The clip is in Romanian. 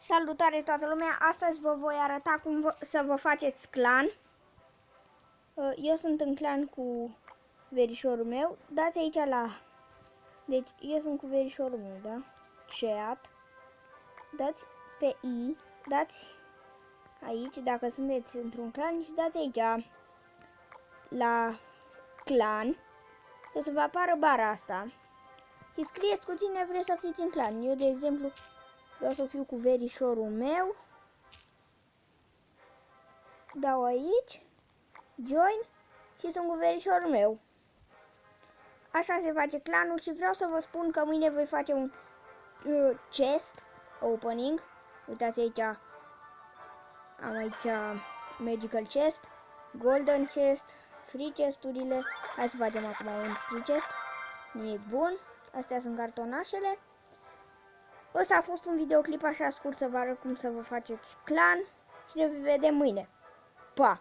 Salutare toată lumea! Astăzi vă voi arăta cum să vă faceți clan. Eu sunt în clan cu verișorul meu. Dați aici la... Deci eu sunt cu verișorul meu, da? Chat. Dați pe I. Dați aici, dacă sunteți într-un clan, și dați aici la clan. O să vă apară bara asta. Și scrieți cu cine vreți să fiți în clan. Eu, de exemplu, vreau să fiu cu verișorul meu. Dau aici, join, și sunt cu verișorul meu. Așa se face clanul și vreau să vă spun că mâine voi face un chest opening. Uitați aici, am aici magical chest, golden chest, free chest-urile. Hai să facem acum un free chest. Nimic bun. Astea sunt cartonașele. Ăsta a fost un videoclip așa scurt să vă arăt cum să vă faceți clan și ne vedem mâine. Pa!